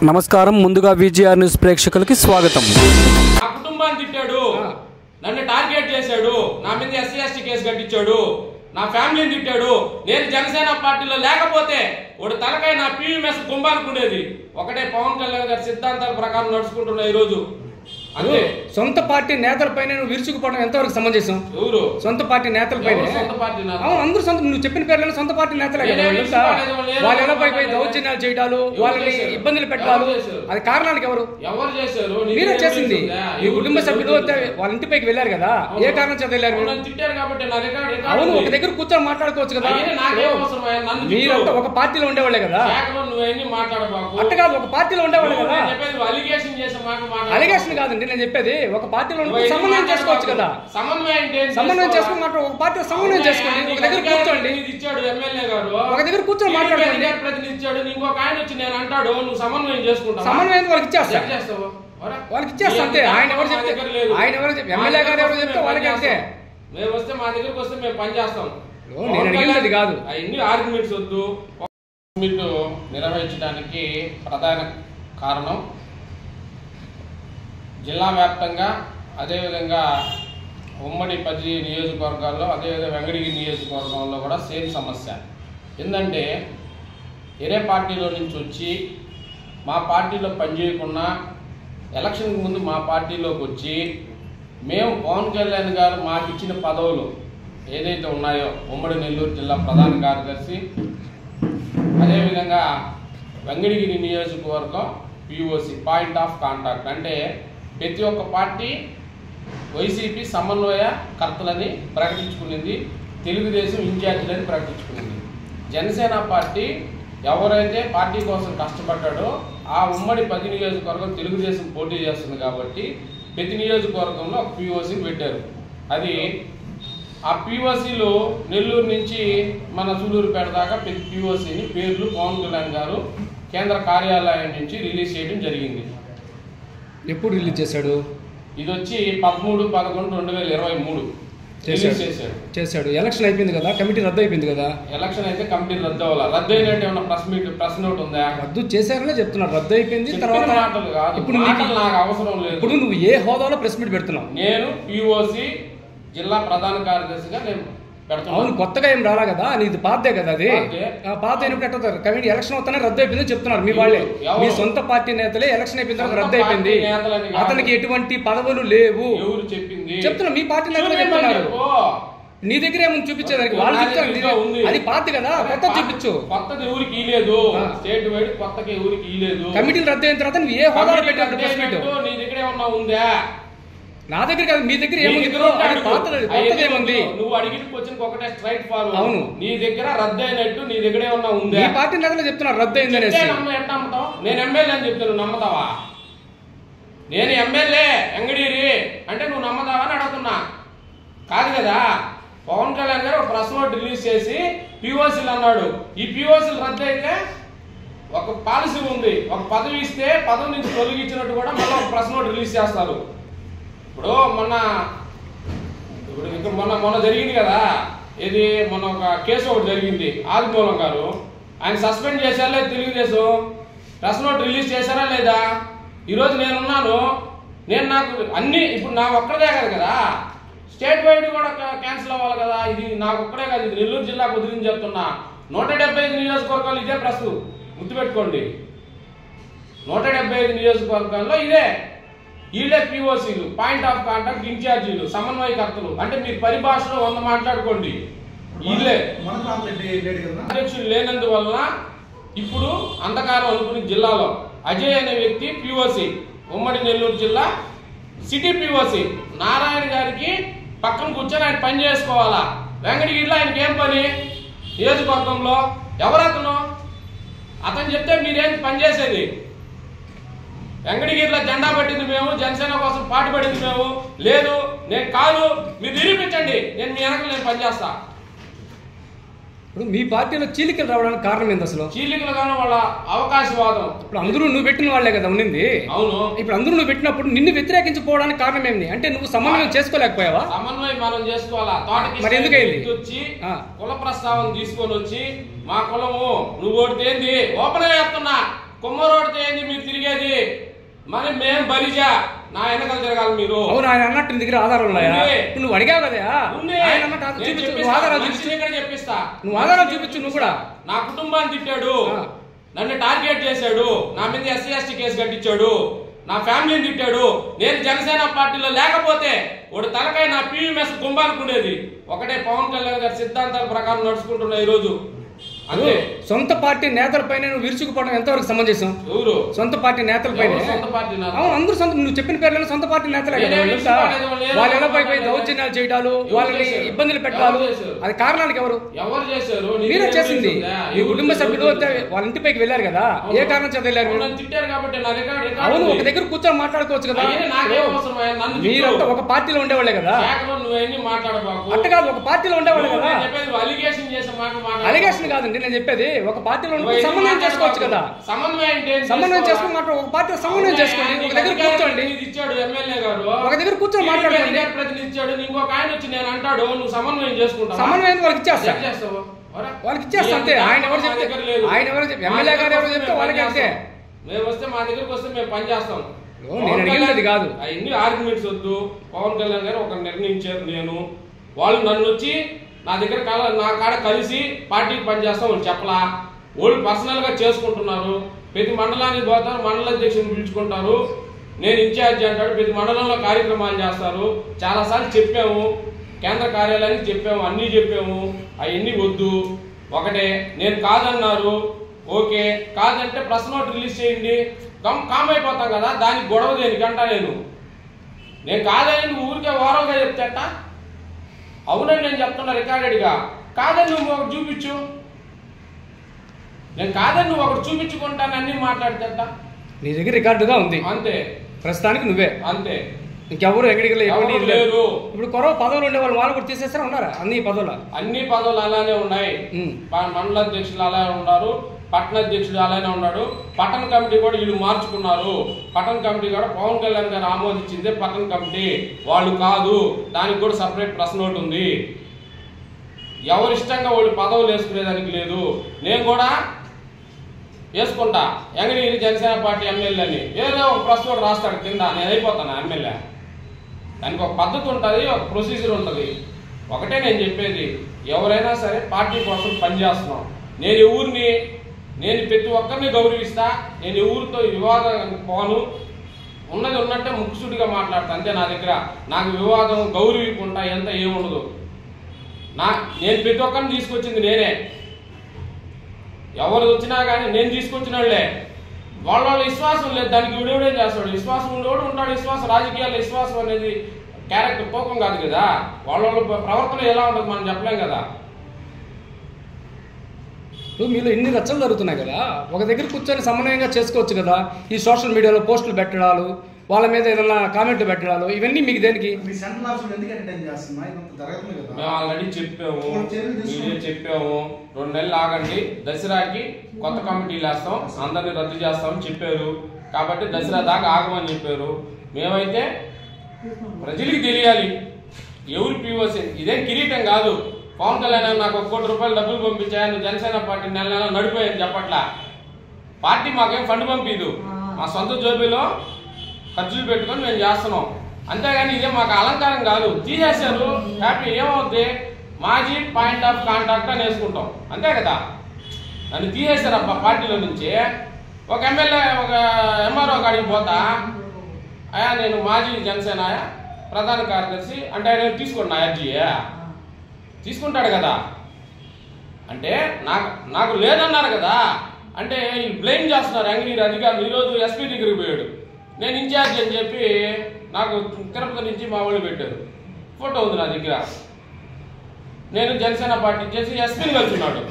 నమస్కారం. ముందుగా VGR news ప్రేక్షకులకి స్వాగతం. నా కుటుంబాన్ని తిట్టాడు, నన్ను టార్గెట్ చేశాడు, నా మీద ఎస్సీ ఎస్టీ కేసు కట్టించాడు, నా ఫ్యామిలీని తిట్టాడు. నేను జనసేన పార్టీలో లేకపోతే ఒక తలకాయ నా పీఎంఎస్ కుంభానుకునేది. ఒకటే పవన్ కళ్యాణ్ గారి సిద్ధాంతాల ప్రకారం నడుచుకుంటున్నా ఈ రోజు. అదే సొంత పార్టీ నేతలపైన నువ్వు విరుచుకుపోవడం ఎంతవరకు సమంజసం? ఎవరు సొంత పార్టీ నేతలపైన? అందరూ సొంత, నువ్వు చెప్పిన పేర్లను సొంత పార్టీ నేతలే కదా. వాళ్ళు ఎలా పోయి దౌర్జన్యాలు చేయడాలు, వాళ్ళని ఇబ్బందులు పెట్టాలు, అది కారణానికి ఎవరు చేశారు? మీరే చేసింది. మీ కుటుంబ సభ్యులు వాళ్ళ ఇంటిపైకి వెళ్ళారు కదా, ఏ కారణం చేత వెళ్ళారు? తిట్టారు కాబట్టి అవును, ఒక దగ్గర కూర్చొని మాట్లాడుకోవచ్చు కదా. మీరంతా ఒక పార్టీలో ఉండేవాళ్ళే కదా. అట్ట కాదు, ఒక పార్టీలో ఉండేవాళ్ళు కదా. అలిగేషన్ కాదండి నేను చెప్పేది, ఒక పార్టీలో సమన్వయం చేసుకోవచ్చు కదా. సమన్వయం చేసుకుని మాట్లాడు, ఒక పార్టీ సమన్వయం చేసుకోండి, ఒక దగ్గర కూర్చోండి, ఒక దగ్గర కూర్చొని మాట్లాడుకోండి. ఇంకొక ఆయన వచ్చి నేను అంటాడు నువ్వు సమన్వయం చేసుకుంటా, సమన్వయం వాళ్ళకి ఇచ్చేస్తా, వాళ్ళకి ఇచ్చేస్తా అంతే. ఆయన ఎవరు చెప్తే ఎమ్మెల్యే గారు ఎవరు చెప్తే వాళ్ళకి అంతే. మేము వస్తే మా దగ్గరకు వస్తే మేము పని చేస్తాం. నేను అడిగింది అది కాదు. అవన్నీ ఆర్గ్యుమెంట్స్ వద్దు. నిర్వహించడానికి ప్రధాన కారణం జిల్లా వ్యాప్తంగా, అదేవిధంగా ఉమ్మడి 10 నియోజకవర్గాల్లో, అదేవిధంగా వెంకటగిరి నియోజకవర్గంలో కూడా సేమ్ సమస్య. ఏంటంటే వేరే పార్టీలో నుంచి వచ్చి మా పార్టీలో పనిచేయకుండా ఎలక్షన్కి ముందు మా పార్టీలోకి వచ్చి మేము పవన్ కళ్యాణ్ గారు మాకు ఇచ్చిన పదవులు ఏదైతే ఉన్నాయో, ఉమ్మడి నెల్లూరు జిల్లా ప్రధాన కార్యదర్శి, అదేవిధంగా వెంకటగిరి నియోజకవర్గం పిఓసి పాయింట్ ఆఫ్ కాంటాక్ట్, అంటే ప్రతి ఒక్క పార్టీ వైసీపీ సమన్వయ కర్తలని ప్రకటించుకునింది, తెలుగుదేశం ఇన్ఛార్జీలని ప్రకటించుకునింది. జనసేన పార్టీ ఎవరైతే పార్టీ కోసం కష్టపడ్డాడో ఆ ఉమ్మడి 10 నియోజకవర్గం తెలుగుదేశం పోటీ చేస్తుంది కాబట్టి ప్రతి నియోజకవర్గంలో ఒక పిఓసిని పెట్టారు. అది ఆ పిఓసిలో నెల్లూరు నుంచి మన సూలూరుపేట దాకా ప్రతి పిఓసిని పేర్లు పవన్ కళ్యాణ్ గారు కేంద్ర కార్యాలయం నుంచి రిలీజ్ చేయడం జరిగింది. ఎప్పుడు రిలీజ్ చేశాడు? ఇది వచ్చి 13/11/2023 చేశాడు. ఎలక్షన్ అయిపోయింది కదా, కమిటీ రద్దు అయిపోయింది కదా. ఎలక్షన్ అయితే కమిటీ రద్దు అవ్వాలి. రద్దు అయినట్టు ఏమన్నా ప్రెస్ నోట్ ఉందా? రద్దు చేశారనే చెప్తున్నారు. రద్దు అయిపోయింది. తర్వాత ఇప్పుడు నాకు అవసరం లేదు. ఇప్పుడు నువ్వు ఏ హోదాలో ప్రెస్ మీట్ పెడుతున్నావు? నేను పిఓసి జిల్లా ప్రధాన కార్యదర్శిగా నేను పెడతాను. అవును, కొత్తగా ఏం రాలా కదా, నీది పాతే కదా. అది పాత అయినప్పుడు ఎట్టారు? కమిటీ ఎలక్షన్ అవుతానే రద్దు అయిపోయిందని చెప్తున్నారు మీ వాళ్ళే. మీ సొంత పార్టీ నేతలే ఎలక్షన్ అయిపోయిన తర్వాత రద్దు అయిపోయింది, అతనికి ఎటువంటి పదవులు లేవు ఎవరు చెప్పింది? చెప్తున్నా, మీ పార్టీ నేతలు చెప్తున్నారు. నీ దగ్గర ఏముంది చూపించేదానికి? వాళ్ళు చెప్తారు అది పాత కదా, కొత్త చూపించు. కొత్తది ఊరికి ఇలేదు, స్టేట్ వైడ్ కొత్తగా ఊరికి ఇలేదు. కమిటీలు రద్దు అయిన తర్వాత నువ్వు ఏ హోదాలో పెట్టారు ప్రెస్ మీట్? నీ దగ్గర ఏమన్నా ఉందా? నా దగ్గర కాదు, మీ దగ్గర ఏముంది? కొత్తదేముంది? నువ్వు అడిగిన క్వశ్చన్ ఒకటే స్ట్రైట్ ఫార్వర్డ్. అవును, నీ దగ్గర రద్దు అయినట్టు నీ దగ్గర ఏమన్నా ఉందా? మీ పార్టీ నేతలు చెప్తున్నారు రద్దు అయింది అనేసి. ఎట్లా నమ్ముతావు? నేను ఎమ్మెల్యే అని చెప్తాను, నమ్మతావా? నేను ఎమ్మెల్యే వెంకటగిరి అంటే నువ్వు నమ్మతావా అని అడుగుతున్నా. కాదు కదా. పవన్ కళ్యాణ్ గారు ఒక ప్రెస్ నోట్ రిలీజ్ చేసి పిఓసీలు అన్నాడు. ఈ పిఓసీలు రద్దు అయితే ఒక పాలసీ ఉంది, ఒక పదవి ఇస్తే పదవి నుంచి తొలగించినట్టు కూడా మళ్ళీ ఒక ప్రెస్ నోట్ రిలీజ్ చేస్తారు. ఇప్పుడు మొన్న జరిగింది కదా, ఇది మొన్న ఒక కేసు ఒకటి జరిగింది. ఆదిమూలం గారు ఆయన సస్పెండ్ చేశారా లేదా తెలుగుదేశం? ప్రెస్ నోట్ రిలీజ్ చేశారా లేదా? ఈరోజు నేనున్నాను, నాకు అన్ని ఇప్పుడు నా ఒక్కడే కాదు కదా, స్టేట్ వైడ్ కూడా క్యాన్సిల్ అవ్వాలి కదా. ఇది నాకు ఒక్కడే కాదు, ఇది నెల్లూరు జిల్లాకు వదిలింది చెప్తున్నా. 175 నియోజకవర్గాలు ఇదే ప్రెస్, గుర్తుపెట్టుకోండి. 175 నియోజకవర్గాల్లో ఇదే, వీళ్ళే పిఓసీలు, పాయింట్ ఆఫ్ కాంటాక్ట్ ఇన్ఛార్జీలు, సమన్వయకర్తలు. అంటే మీరు పరిభాషలో 100 మాట్లాడుకోండి. వీళ్ళే అధ్యక్షులు లేనందువల్ల ఇప్పుడు అంధకారం అనుకుని జిల్లాలో అజయ్ అనే వ్యక్తి పిఓసి, ఉమ్మడి నెల్లూరు జిల్లా సిటీ పిఓసి. నారాయణ గారికి పక్కన కూర్చొని ఆయన పని చేసుకోవాలా. వెంకటగిరిలో ఆయనకి ఏం పని? నియోజకవర్గంలో ఎవరతను? అతను చెప్తే మీరేం పని చేసేది? వెంకటగిరిలో జెండా పట్టింది మేము, జనసేన కోసం పాటుపడింది మేము. లేదు నేను కాదు, మీరు నిరూపించండి, నేను మీ వెనక నేను పనిచేస్తా. ఇప్పుడు మీ పార్టీలో చీలికలు రావడానికి కారణం ఏంది అసలు? చీలికలు కానీ వాళ్ళ అవకాశవాదం. ఇప్పుడు అందరూ నువ్వు పెట్టిన వాళ్లే కదా ఉన్నింది. అవును, ఇప్పుడు అందరూ నువ్వు పెట్టినప్పుడు నిన్ను వ్యతిరేకించకపోవడానికి కారణం ఏంది? అంటే నువ్వు సమన్వయం చేసుకోలేకపోయావా? సమన్వయం మనం చేసుకోవాలా. మరి ఎందుకైంది? వచ్చి కుల ప్రస్తావన తీసుకొని వచ్చి మా కులము నువ్వు ఓడితే ఏంది? ఓపెన్ గా చెప్తున్నా, కుమ్మరోడితో ఏంది మీరు తిరిగేది? మరి మేము బలిజా, నా వెనకాల తిరగాలి మీరు. అవును, ఆయన అన్నట్టు నీ దగ్గర ఆధారాలు ఉన్నాయా? నువ్వు అడిగావు కదా, ఆయన అన్నట్టు చూపించు, ఆధారాలు చెప్పిస్తా. నువ్వు ఆధారాలు చూపించు. నువ్వు కూడా నా కుటుంబాన్ని తిట్టాడు, నన్ను టార్గెట్ చేశాడు, నా మీద SC/ST కేసు కట్టించాడు, నా ఫ్యామిలీని తిట్టాడు. నేను జనసేన పార్టీలో లేకపోతే వాడు తలకాయ నా PMS కుంభానుకునేది. ఒకటే పవన్ కళ్యాణ్ గారి సిద్ధాంతాల ప్రకారం నడుచుకుంటున్నా ఈ రోజు. అంటే సొంత పార్టీ నేతలపైన నువ్వు విరుచుకుపోవడం ఎంతవరకు సమంజసం? ఎవరు సొంత పార్టీ నేతలపైన? అందరూ సొంత, నువ్వు చెప్పిన పేర్లను సొంత పార్టీ నేతలే కదా. వాళ్ళు ఎలా పైపోయి దౌర్జన్యాలు చేయడాలు, వాళ్ళని ఇబ్బందులు పెట్టాలు, అది కారణానికి ఎవరు చేశారు? మీరే చేసింది. మీ కుటుంబ సభ్యులు వాళ్ళ ఇంటిపైకి వెళ్ళారు కదా, ఏ కారణం చేత వెళ్ళారు? అవును, ఒక దగ్గర కూర్చొని మాట్లాడుకోవచ్చు కదా. మీరంతా ఒక పార్టీలో ఉండేవాళ్ళే కదా. అట్ట కాదు, ఒక పార్టీలో ఉండేవాళ్ళే కదా. అలిగేషన్ కాదండి నేను చెప్పేది, ఒక పార్టీలో సమన్వయం చేసుకోవచ్చు కదా. సమన్వయం చేసుకుని మాట్లాడు, ఒక పార్టీలో సమన్వయం చేసుకోండి, ఒక దగ్గర కూర్చోండి, ఇచ్చాడు ఎమ్మెల్యే గారు, ఒక దగ్గర కూర్చొని మాట్లాడుకోండి. ప్రతినిధి ఇచ్చాడు, ఇంకొక ఆయన వచ్చి నేను అంటాడు నువ్వు సమన్వయం చేసుకుంటావు. సమన్వయం వాళ్ళకి ఇచ్చేస్తా, వాళ్ళకి ఇచ్చేస్తా అంతే. ఆయన ఎవరు చెప్తే ఎమ్మెల్యే గారు ఎవరు చెప్తే వాళ్ళకి అంతే. మేము వస్తే మా దగ్గరకు వస్తే మేము పని చేస్తాం. నేను అడిగినది కాదు, అవన్నీ ఆర్గ్యుమెంట్స్ వద్దు. పవన్ కళ్యాణ్ గారు ఒక నిర్ణయించారు, నేను వాళ్ళు నన్ను వచ్చి నా దగ్గర నా కాడ కలిసి పార్టీకి పనిచేస్తాం వాళ్ళు చెప్పలా. వాళ్ళు పర్సనల్ గా చేసుకుంటున్నారు. ప్రతి మండలానికి పోతారు, మండల అధ్యక్షుని పిలుచుకుంటారు, నేను ఇన్ఛార్జి అంటాడు, ప్రతి మండలంలో కార్యక్రమాలు చేస్తారు. చాలాసార్లు చెప్పాము, కేంద్ర కార్యాలయానికి చెప్పాము, అన్నీ చెప్పాము. అవన్నీ వద్దు. ఒకటే నేను కాదన్నారు, ఓకే కాదంటే ప్రెస్ నోట్ రిలీజ్ చేయండి, కామ్ అయిపోతాం కదా. దానికి గొడవ దేనికంట? నేను కాదని ఊరికే ఓరల్గా చెప్తేట అవునని నేను చెప్తున్నా రికార్డెడ్గా. కాదని నువ్వు ఒకటి చూపించు, నేను కాదని నువ్వు ఒకటి చూపించుకుంటాను అన్ని మాట్లాడితేట. నీ దగ్గర రికార్డుగా ఉంది అంతే, ప్రస్తుతానికి నువ్వే అంతే, ఇంకెవరు ఎక్కడికి లేరు. ఇప్పుడు కొరవ పదవులు ఉండే వాళ్ళు కూడా తీసేస్తారా? ఉన్నారా? అన్ని పదవులు అలానే ఉన్నాయి. మండల అధ్యక్షులు అలానే ఉన్నారు, పట్టణ అధ్యక్షుడు అలానే ఉన్నాడు. పట్టణ కమిటీ కూడా వీళ్ళు మార్చుకున్నారు. పట్టణ కమిటీ కూడా పవన్ కళ్యాణ్ గారు ఆమోదించిందే పట్టణ కమిటీ, వాళ్ళు కాదు. దానికి కూడా సపరేట్ ప్రెస్ నోట్ ఉంది. ఎవరిష్టంగా వాళ్ళు పదవులు వేసుకునేదానికి లేదు. నేను కూడా వేసుకుంటా ఎంగనీరు జనసేన పార్టీ ఎమ్మెల్యేని, ఏదో ఒక ప్రెస్ నోట్ రాస్తాడు కింద, నేను అయిపోతాను ఎమ్మెల్యే. దానికి ఒక పద్ధతి ఉంటుంది, ఒక ప్రొసీజర్ ఉంటుంది. ఒకటే నేను చెప్పేది, ఎవరైనా సరే పార్టీ కోసం పనిచేస్తున్నాం. నేను ప్రతి ఒక్కరిని గౌరవిస్తా. నేను ఎవరితో వివాదం పోను, ఉన్నది ఉన్నట్టే ముక్కుసూటిగా మాట్లాడతా అంతే. నా దగ్గర నాకు వివాదం గౌరవించుకుంటా ఎంత ఏముండదు. నేను ప్రతి ఒక్కరిని తీసుకొచ్చింది నేనే. ఎవరు వచ్చినా కానీ నేను తీసుకొచ్చిన వాళ్ళే. వాళ్ళ విశ్వాసం లేదు, దానికి వీడేం చేస్తాడు? విశ్వాసం ఉండేవాడు ఉంటాడు. విశ్వాసం రాజకీయాల్లో విశ్వాసం అనేది క్యారెక్టర్ తూకం కాదు కదా. వాళ్ళ ప్రవర్తన ఎలా ఉంటుంది మనం చెప్పలేం కదా. మీలో ఇన్ని రచ్చలు జరుగుతున్నాయి కదా, ఒక దగ్గర కూర్చొని సమన్వయంగా చేసుకోవచ్చు కదా. ఈ సోషల్ మీడియాలో పోస్టులు పెట్టడాలు, వాళ్ళ మీద ఏదైనా కామెంట్లు పెట్టడాలు, ఇవన్నీ మీకు దేనికి? మేము ఆల్రెడీ చెప్పాము, మీరే చెప్పాము. 2 నెలలు ఆగండి, దసరాకి కొత్త కమిటీలు వేస్తాం, అందరినీ రద్దు చేస్తామని చెప్పారు. కాబట్టి దసరా దాకా ఆగమని చెప్పారు. మేమైతే ప్రజలకి తెలియాలి ఎవరు POC. ఇదేం కిరీటం కాదు. పవన్ కళ్యాణ్ నాకు 1 కోటి రూపాయలు డబ్బులు పంపించాను, జనసేన పార్టీ నెల నెల నడిపోయాను చెప్పట్లా. పార్టీ మాకేం ఫండ్ పంపిదు, మా సొంత జోబీలో ఖర్చులు పెట్టుకొని మేము చేస్తున్నాం. అంతేగాని ఇదే మాకు అలంకారం కాదు. తీసేశారు, హ్యాపీ ఏమవుద్ది? మాజీ పాయింట్ ఆఫ్ కాంటాక్ట్ అని వేసుకుంటాం అంతే కదా. నన్ను తీసేశారు అబ్బా పార్టీలో నుంచి. ఒక ఎమ్మెల్యే ఒక MRO కాడికి పోతా, అయా నేను మాజీ జనసేన ప్రధాన కార్యదర్శి అంటే ఆయన తీసుకున్నా అర్జీయే తీసుకుంటాడు కదా. అంటే నాకు లేదన్నారు కదా. అంటే వీళ్ళు బ్లేమ్ చేస్తున్నారు యంగనీరు అధికారులు. ఈరోజు SP దగ్గరికి పోయాడు, నేను ఇన్ఛార్జ్ అని చెప్పి నాకు తిరుపతి నుంచి మా వాళ్ళు పెట్టారు. ఫోటో ఉంది నా దగ్గర. నేను జనసేన పార్టీ చేసి SPని కలిసిన్నాడు.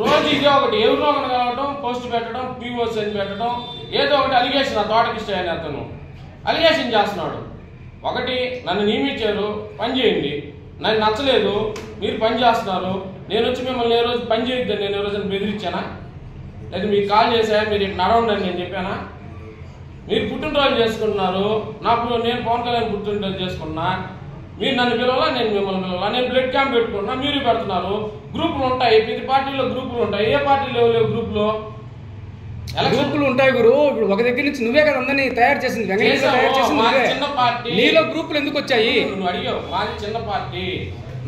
రోజు ఇదే ఒకటి, ఎవరినో ఒకటి కలవటం, పోస్ట్ పెట్టడం, POC అని పెట్టడం, ఏదో ఒకటి అలిగేషన్. ఆ తోటకిష్ట అని అతను అలిగేషన్ చేస్తున్నాడు. ఒకటి, నన్ను నియమించారు, పని చేయండి. నాకు నచ్చలేదు, మీరు పని చేస్తున్నారు, నేను వచ్చి మిమ్మల్ని ఏ రోజు పని చేయొద్దని నేను ఏ రోజు బెదిరించానా? లేదా మీకు కాల్ చేసా మీరు ఇటు నడవండి అని నేను చెప్పానా? మీరు పుట్టినరోజు చేసుకుంటున్నారు, నేను పవన్ కళ్యాణ్ పుట్టినరోజు చేసుకుంటున్నా, మీరు నన్ను పిలవాలా, నేను మిమ్మల్ని పిలవాలా? నేను బ్లడ్ క్యాంప్ పెట్టుకుంటున్నా, మీరు పెడుతున్నారు. గ్రూపులు ఉంటాయి, ప్రతి పార్టీలో గ్రూపులు ఉంటాయి. ఏ పార్టీలో లేవు గ్రూపులో? గ్రూపులు ఉంటాయి గురు. ఇప్పుడు ఒక దగ్గర నుంచి నువ్వే కదా అందరినీ తయారు చేసింది, వెంకటేశ్వర తయారు చేసింది నువ్వే. చిన్న పార్టీ, నీలో గ్రూపులు ఎందుకు వచ్చాయి? నువ్వు అడిగావు. మాది చిన్న పార్టీ,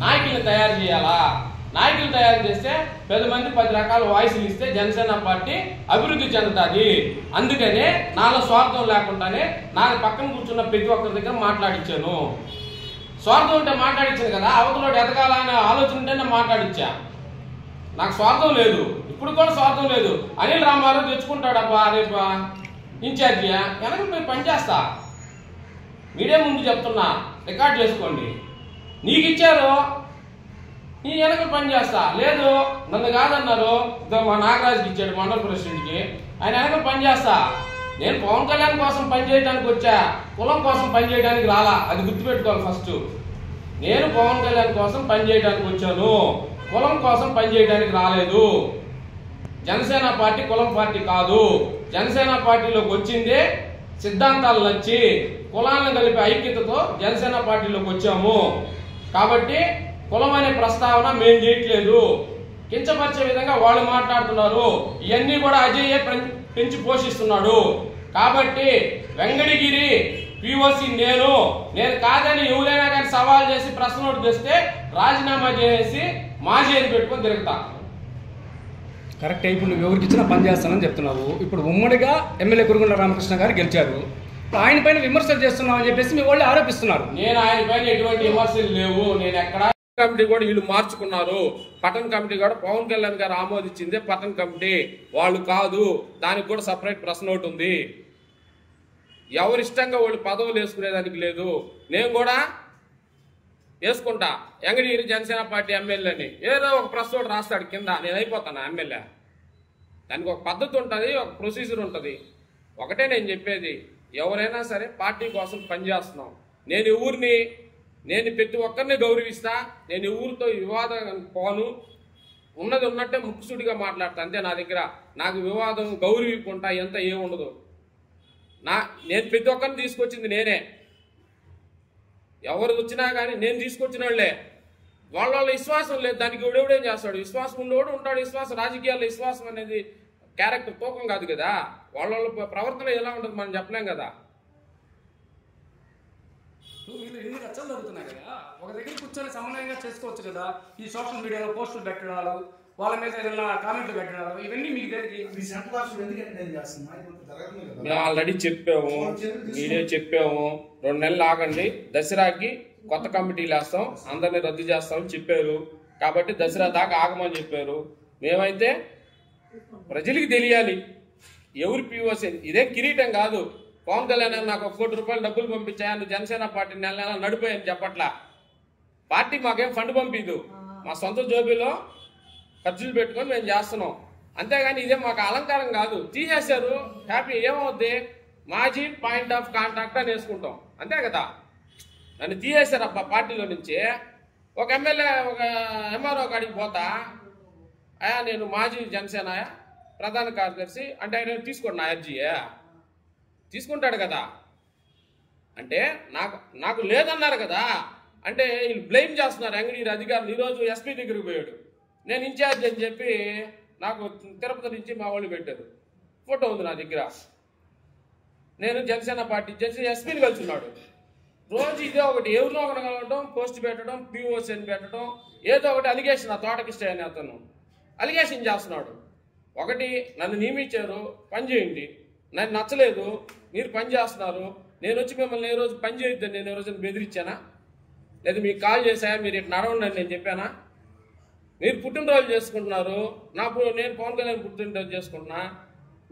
నాయకులు తయారు చేయాలా? నాయకులు తయారు చేస్తే 10 మంది 10 రకాల వాయిస్లు ఇస్తే జనసేన పార్టీ అభివృద్ధి చెందుతుంది. అందుకనే నాలో స్వార్థం లేకుండానే నాకు పక్కన కూర్చున్న ప్రతి ఒక్కరి దగ్గర మాట్లాడించాను. స్వార్థం ఉంటే మాట్లాడించాను కదా, అవతలోడు ఎదగాలనే ఆలోచన ఉంటేనే మాట్లాడించా. నాకు స్వార్థం లేదు, ఇప్పుడు కూడా స్వార్థం లేదు. అనిల్ రామారావు తెచ్చుకుంటాడబ్బా రేపు ఇన్ఛార్జియా, వెనక పోయి పనిచేస్తా. మీడియా ముందు చెప్తున్నా, రికార్డ్ చేసుకోండి. నీకు ఇచ్చారు, నీ వెనక పని చేస్తా. లేదు నన్ను కాదన్నారు, మా నాగరాజుకి ఇచ్చాడు మండల ప్రెసిడెంట్కి, ఆయన వెనక పని చేస్తా. నేను పవన్ కళ్యాణ్ కోసం పనిచేయడానికి వచ్చా, కులం కోసం పనిచేయడానికి రాలా. అది గుర్తుపెట్టుకోవాలి ఫస్ట్. నేను పవన్ కళ్యాణ్ కోసం పనిచేయడానికి వచ్చాను, కులం కోసం పనిచేయడానికి రాలేదు. జనసేన పార్టీ కులం పార్టీ కాదు. జనసేన పార్టీలోకి వచ్చిందే సిద్ధాంతాలు నచ్చి కులాలను కలిపి ఐక్యతతో జనసేన పార్టీలోకి వచ్చాము. కాబట్టి కులం అనే ప్రస్తావన మేము చేయట్లేదు. కించపరిచే విధంగా వాళ్ళు మాట్లాడుతున్నారు. ఇవన్నీ కూడా అజయ్ పెంచి పోషిస్తున్నాడు. కాబట్టి వెంకటగిరి పిఓసి నేను కాదని ఎవరైనా కానీ సవాల్ చేసి ప్రశ్న నోటు తెస్తే రాజీనామా చేసి మాజీ అని పెట్టుకొని తిరుగుతా. కరెక్ట్. ఇప్పుడు నువ్వు ఎవరికి ఇచ్చినా పని చేస్తానని చెప్తున్నావు. ఇప్పుడు ఉమ్మడిగా ఎమ్మెల్యే కురుగుండ్ల రామకృష్ణ గారు గెలిచారు. ఆయన పైన విమర్శలు చేస్తున్నావు అని చెప్పేసి మీ వాళ్ళు ఆరోపిస్తున్నారు. నేను ఆయన పైన ఎటువంటి విమర్శలు లేవు. నేను ఎక్కడ కమిటీ కూడా వీళ్ళు మార్చుకున్నారు. పట్టణ కమిటీ కూడా పవన్ కళ్యాణ్ గారు ఆమోదించిందే పట్టణ కమిటీ, వాళ్ళు కాదు. దానికి కూడా సపరేట్ ప్రశ్న ఒకటి ఉంది. ఎవరిష్టంగా వాళ్ళు పదవులు వేసుకునేదానికి లేదు. నేను కూడా వేసుకుంటా. వెంకటగిరి జనసేన పార్టీ ఎమ్మెల్యేని ఏదో ఒక ప్రశ్న ఒకటి రాస్తాడు కింద, నేను అయిపోతాను ఎమ్మెల్యే. దానికి ఒక పద్ధతి ఉంటుంది, ఒక ప్రొసీజర్ ఉంటుంది. ఒకటే నేను చెప్పేది, ఎవరైనా సరే పార్టీ కోసం పనిచేస్తున్నాం. నేను ప్రతి ఒక్కరిని గౌరవిస్తా. నేను ఊరితో వివాదం పోను. ఉన్నది ఉన్నట్టే ముక్కుసూటిగా మాట్లాడతా. అంతే నా దగ్గర. నాకు వివాదం గౌరవించుకుంటా ఎంత ఏముండదు. నేను ప్రతి ఒక్కరిని తీసుకొచ్చింది నేనే. ఎవరు వచ్చినా కానీ నేను తీసుకొచ్చిన వాళ్ళే. వాళ్ళ విశ్వాసం లేదు, దానికి ఎవడేం చేస్తాడు? విశ్వాసం ఉండేవాడు ఉంటాడు. విశ్వాసం రాజకీయాల్లో విశ్వాసం అనేది క్యారెక్టర్ తూకం కాదు కదా. వాళ్ళ ప్రవర్తన ఎలా ఉంటుంది మనం చెప్పలేం కదా. ఎన్ని రచ్చలు జరుగుతున్నాయి కదా, ఒక దగ్గర కూర్చొని సమన్వయంగా చేసుకోవచ్చు కదా. ఈ సోషల్ మీడియాలో పోస్టులు పెట్టడాలు, వాళ్ళ మీద ఏదైనా కామెంట్లు పెట్టడాలు, ఇవన్నీ మీకు మేము ఆల్రెడీ చెప్పాము, మీరే చెప్పాము. 2 నెలలు ఆగండి, దసరాకి కొత్త కమిటీలు వేస్తాం, అందరినీ రద్దు చేస్తామని చెప్పారు. కాబట్టి దసరా దాకా ఆగమని చెప్పారు. మేమైతే ప్రజలకి తెలియాలి ఎవరు పిఓసి. ఇదే కిరీటం కాదు. పవన్ కళ్యాణ్ నాకు 1 కోటి రూపాయలు డబ్బులు పంపించాయని జనసేన పార్టీ నెల నడిపోయాయని చెప్పట్లా. పార్టీ మాకేం ఫండ్ పంపిదు, మా సొంత జోబీలో ఖర్చులు పెట్టుకొని మేము చేస్తున్నాం. అంతేగాని ఇదే మాకు అలంకారం కాదు. తీసేశారు, హ్యాపీ. ఏమవుద్ది? మాజీ పాయింట్ ఆఫ్ కాంటాక్ట్ అని వేసుకుంటాం, అంతే కదా. నన్ను తీసేశారు అబ్బా పార్టీలో నుంచి. ఒక ఎమ్మెల్యే ఒక ఎంఆర్ఓ కాడికి పోతా, అయా నేను మాజీ జనసేన ప్రధాన కార్యదర్శి అంటే ఆయన తీసుకోండి నా అర్జీయే తీసుకుంటాడు కదా. అంటే నాకు లేదన్నారు కదా. అంటే వీళ్ళు బ్లేమ్ చేస్తున్నారు వెంకటగిరి అధికారులు. ఈరోజు ఎస్పీ దగ్గరికి పోయాడు, నేను ఇన్ఛార్జ్ అని చెప్పి నాకు తిరుపతి నుంచి మా వాళ్ళు పెట్టారు. ఫోటో ఉంది నా దగ్గర. నేను జనసేన పార్టీ ఎస్పీని కలుసున్నాడు. రోజు ఇదే ఒకటి, ఎవరినో ఒకటి కలవడం, పోస్ట్ పెట్టడం, పిఓసి అని పెట్టడం, ఏదో ఒకటి అలిగేషన్. ఆ తోటకిష్ట అని అతను అలిగేషన్ చేస్తున్నాడు. ఒకటి, నన్ను నియమించారు, పని చేయండి. నాకు నచ్చలేదు, మీరు పని చేస్తున్నారు. నేను వచ్చి మిమ్మల్ని ఏ రోజు పని చేయొద్దని నేను ఏ రోజు బెదిరించానా? లేదా మీకు కాల్ చేశాయా మీరు ఇట్లా నడవండి అని నేను చెప్పానా? మీరు పుట్టినరోజు చేసుకుంటున్నారు, నేను పవన్ కళ్యాణ్ పుట్టినరోజు చేసుకుంటున్నా.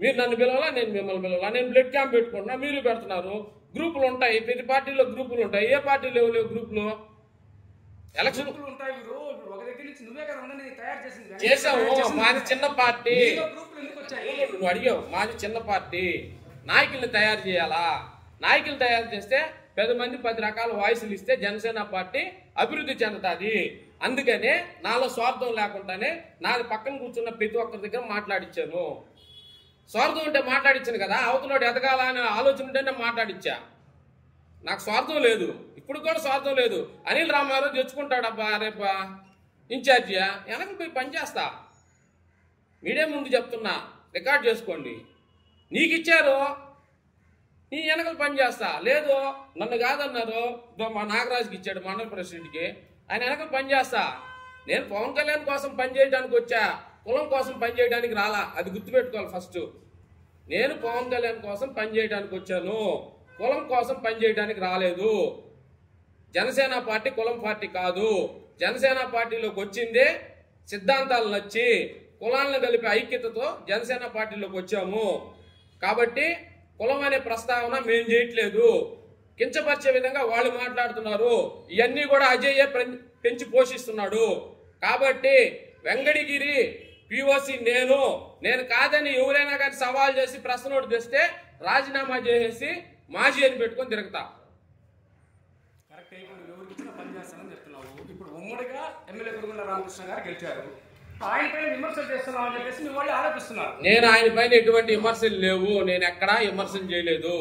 మీరు నన్ను పిలవాలా, నేను మిమ్మల్ని పిలవాలా? నేను బ్లడ్ క్యాంప్ పెట్టుకుంటున్నా, మీరు పెడుతున్నారు. గ్రూపులు ఉంటాయి, ప్రతి పార్టీలో గ్రూపులు ఉంటాయి. ఏ పార్టీలో లేవు గ్రూపులు? ఎలక్షన్ ఉంటాయి. ఒక దగ్గర నుంచి నువ్వే కదా అందరినీ తయారు చేసింది. చేసాము. మాది చిన్న పార్టీ. నువ్వు అడిగావు, మాది చిన్న పార్టీ. నాయకుల్ని తయారు చేయాలా? నాయకులు తయారు చేస్తే 10 మంది 10 రకాల వాయిస్లు ఇస్తే జనసేన పార్టీ అభివృద్ధి చెందుతుంది. అందుకనే నాలో స్వార్థం లేకుండానే నాది పక్కన కూర్చున్న ప్రతి ఒక్కరి దగ్గర మాట్లాడించాను. స్వార్థం ఉంటే మాట్లాడించాను కదా, అవతలోడు ఎదగాలనే ఆలోచన ఉంటేనే మాట్లాడించా. నాకు స్వార్థం లేదు, ఇప్పుడు కూడా స్వార్థం లేదు. అనిల్ రామారావు తెచ్చుకుంటాడబ్బా రేపు ఇన్ఛార్జియా, వెనక పోయి పనిచేస్తా. మీడియా ముందు చెప్తున్నా, రికార్డ్ చేసుకోండి. నీకు ఇచ్చారు, నీ వెనకలు పని చేస్తా. లేదు నన్ను కాదన్నారు, మా నాగరాజుకి ఇచ్చాడు మండల ప్రెసిడెంట్కి, ఆయన వెనకలు పని చేస్తా. నేను పవన్ కళ్యాణ్ కోసం పనిచేయడానికి వచ్చా, కులం కోసం పనిచేయడానికి రాలా. అది గుర్తుపెట్టుకోవాలి ఫస్ట్. నేను పవన్ కళ్యాణ్ కోసం పనిచేయడానికి వచ్చాను, కులం కోసం పనిచేయడానికి రాలేదు. జనసేన పార్టీ కులం పార్టీ కాదు. జనసేన పార్టీలోకి వచ్చిందే సిద్ధాంతాలు నచ్చి కులాలను కలిపి ఐక్యతతో జనసేన పార్టీలోకి వచ్చాము. కాబట్టి కులం అనే ప్రస్తావన మేము చేయట్లేదు. కించపరిచే విధంగా వాళ్ళు మాట్లాడుతున్నారు. ఇవన్నీ కూడా అజయ్యే పెంచి పోషిస్తున్నాడు. కాబట్టి వెంకటగిరి పిఓసి నేను కాదని ఎవరైనా కానీ సవాల్ చేసి ప్రెస్ నోట్ తెస్తే రాజీనామా చేసేసి మాజీ అని పెట్టుకొని తిరుగుతా. కరెక్ట్. ఇప్పుడు ఎవరికి ఇచ్చిన పని చేస్తానని చెప్తున్నావు. ఇప్పుడు ఉమ్మడిగా ఎమ్మెల్యే కురుగుల రామకృష్ణ గారు గెలిచారు, ఆయన పైన విమర్శలు చేస్తున్నాం అని చెప్పేసి మీ వాళ్ళు ఆరోపిస్తున్నారు. నేను ఆయన పైన ఎటువంటి విమర్శలు లేవు. నేను ఎక్కడా విమర్శలు చేయలేదు.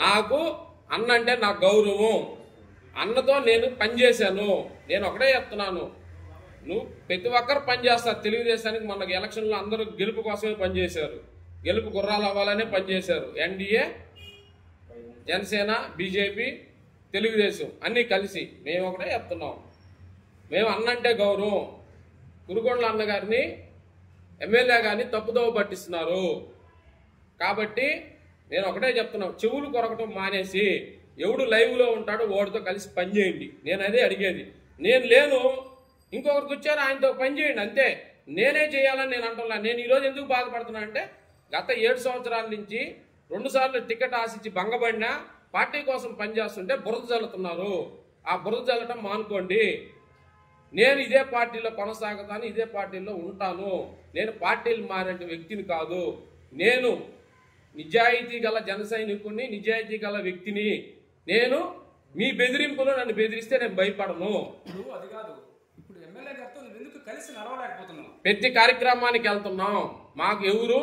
నాకు అన్న అంటే నాకు గౌరవం. అన్నతో నేను పనిచేశాను. నేను ఒకటే చెప్తున్నాను, నువ్వు ప్రతి ఒక్కరు పనిచేస్తారు. తెలుగుదేశానికి మొన్న ఎలక్షన్లో అందరూ గెలుపు కోసమే పనిచేశారు, గెలుపు గుర్రాలు అవ్వాలనే పనిచేశారు. ఎన్డీఏ, జనసేన, బీజేపీ, తెలుగుదేశం అన్నీ కలిసి మేము ఒకటే చెప్తున్నాం, మేము అన్నంటే గౌరవం. కురుగొండ్ల అన్నగారిని ఎమ్మెల్యే గారిని తప్పుదోవ పట్టిస్తున్నారు. కాబట్టి నేను ఒకటే చెప్తున్నాను, చెవులు కొరకటం మానేసి ఎవడు లైవ్లో ఉంటాడో వాడితో కలిసి పనిచేయండి. నేను అదే అడిగేది. నేను లేను, ఇంకొకరికి వచ్చారు, ఆయనతో పని చేయండి అంతే. నేనే చేయాలని నేను అంటున్నా. నేను ఈరోజు ఎందుకు బాధపడుతున్నా అంటే గత 7 సంవత్సరాల నుంచి 2 సార్లు టికెట్ ఆశించి భంగపడినా పార్టీ కోసం పనిచేస్తుంటే బురద జల్లుతున్నారు. ఆ బురద జల్లటం మానుకోండి. నేను ఇదే పార్టీలో కొనసాగుతాను, ఇదే పార్టీలో ఉంటాను. నేను పార్టీలు మారే వ్యక్తిని కాదు. నేను నిజాయితీ గల జన సైనికుడిని, నిజాయితీ గల వ్యక్తిని. నేను మీ బెదిరింపులో నన్ను బెదిరిస్తే నేను భయపడను. అది కాదు, ఇప్పుడు ఎమ్మెల్యే గారితో నువ్వు ఎందుకు కలిసి నడవలేకపోతున్నావు? ప్రతి కార్యక్రమానికి వెళ్తున్నాం. మాకు ఎవరు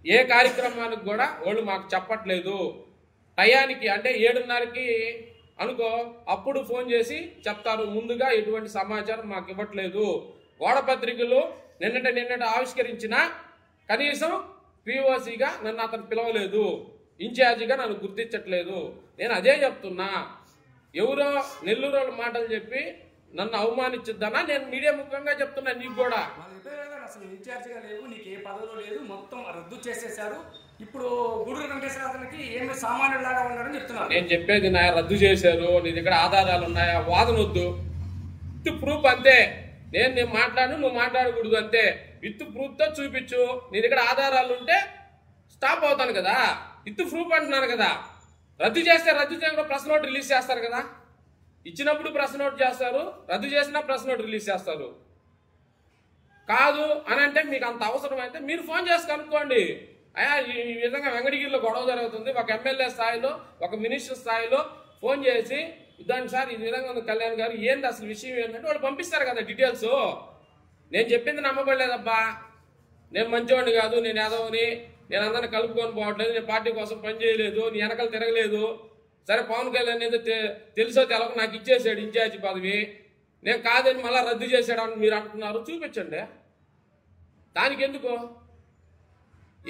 ఏ కార్యక్రమానికి కూడా వాళ్ళు మాకు చెప్పట్లేదు. టయానికి అంటే 7:30కి అనుకో, అప్పుడు ఫోన్ చేసి చెప్తారు. ముందుగా ఎటువంటి సమాచారం మాకు ఇవ్వట్లేదు. గోడపత్రికలు నిన్నట ఆవిష్కరించిన కనీసం పిఓసిగా నన్ను అతను పిలవలేదు, ఇన్ఛార్జిగా నన్ను గుర్తించట్లేదు. నేను అదే చెప్తున్నా. ఎవరో నెల్లూరు మాటలు చెప్పి నన్ను అవమానించుద్దనా నేను మీడియా ముఖంగా చెప్తున్నా. నీకు కూడా అసలు ఇన్ఛార్జిగా లేవు, నీకు ఏ పదవిలో లేదు, మొత్తం రద్దు చేసేశారు. ఇప్పుడు గూడూరు వెంకటేశ్వరరావుకి ఏమి సామాన్యులాగా ఉన్నారని చెప్తున్నారు. నేను చెప్పేది నా రద్దు చేశారు, నీ దగ్గర ఆధారాలు ఉన్నాయా, వాదన వద్దు, విత్ ప్రూఫ్ అంతే. నేను మాట్లాడు, నువ్వు మాట్లాడకూడదు అంతే. విత్ ప్రూఫ్తో చూపించు. నీ దగ్గర ఆధారాలు ఉంటే స్టాప్ అవుతాను కదా. విత్ ప్రూఫ్ అంటున్నాను కదా. రద్దు చేస్తే రద్దు చేయకుండా ప్రెస్ నోట్ రిలీజ్ చేస్తారు కదా. ఇచ్చినప్పుడు ప్రెస్ నోట్ చేస్తారు, రద్దు చేసినా ప్రెస్ నోట్ రిలీజ్ చేస్తారు. కాదు అని అంటే మీకు అంత అవసరం అయితే మీరు ఫోన్ చేసి కనుక్కోండి. అయ్యా ఈ విధంగా వెంకటగిరిలో గొడవ జరుగుతుంది, ఒక ఎమ్మెల్యే స్థాయిలో, ఒక మినిస్టర్ స్థాయిలో ఫోన్ చేసి దాని సార్ ఈ విధంగా ఉంది కళ్యాణ్ గారు, ఏంటి అసలు విషయం ఏంటంటే వాళ్ళు పంపిస్తారు కదా డీటెయిల్స్. నేను చెప్పింది నమ్మబడలేదబ్బా, నేను మంచివాడిని కాదు, నేను యాదవ్ని, నేను అందరిని కలుపుకొని పోవట్లేదు, నేను పార్టీ కోసం పనిచేయలేదు, నీ వెనకాల తిరగలేదు. సరే పవన్ కళ్యాణ్ ఏదో తెలుసో తెలక నాకు ఇచ్చేసాడు ఇన్ఛార్జి పదవి, నేను కాదని మళ్ళీ రద్దు చేశాడు అని మీరు అంటున్నారు. చూపించండి. దానికి ఎందుకు?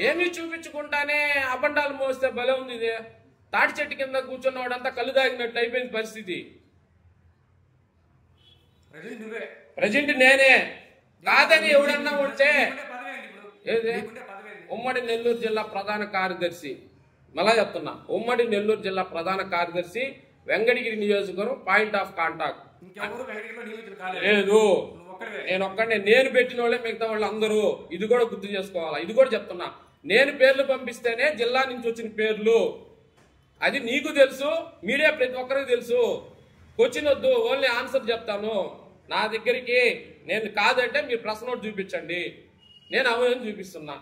ఏమీ చూపించుకుంటానే అబండాలు మోస్తే భలే ఉంది. ఇది తాటి చెట్టు కింద కూర్చున్నవాడంతా కళ్ళు దాగినట్టు అయిపోయింది పరిస్థితి. ప్రజెంట్ నేనే కాదని ఎవడన్నా ఉంటే ఏది ఉమ్మడి నెల్లూరు జిల్లా ప్రధాన కార్యదర్శి, మళ్ళా చెప్తున్నా, ఉమ్మడి నెల్లూరు జిల్లా ప్రధాన కార్యదర్శి, వెంకటగిరి నియోజకవర్గం పాయింట్ ఆఫ్ కాంటాక్ట్ లేదు. నేను ఒక్కడే, నేను పెట్టిన వాళ్ళే మిగతా వాళ్ళు అందరూ. ఇది కూడా గుర్తు చేసుకోవాలా. ఇది కూడా చెప్తున్నా, నేను పేర్లు పంపిస్తేనే జిల్లా నుంచి వచ్చిన పేర్లు. అది నీకు తెలుసు, మీడియా ప్రతి ఒక్కరికి తెలుసు. క్వశ్చన్ వద్దు, ఓన్లీ ఆన్సర్ చెప్తాను. నా దగ్గరికి నేను కాదంటే మీరు ప్రెస్ నోట్ చూపించండి, నేను అవునని చూపిస్తున్నా.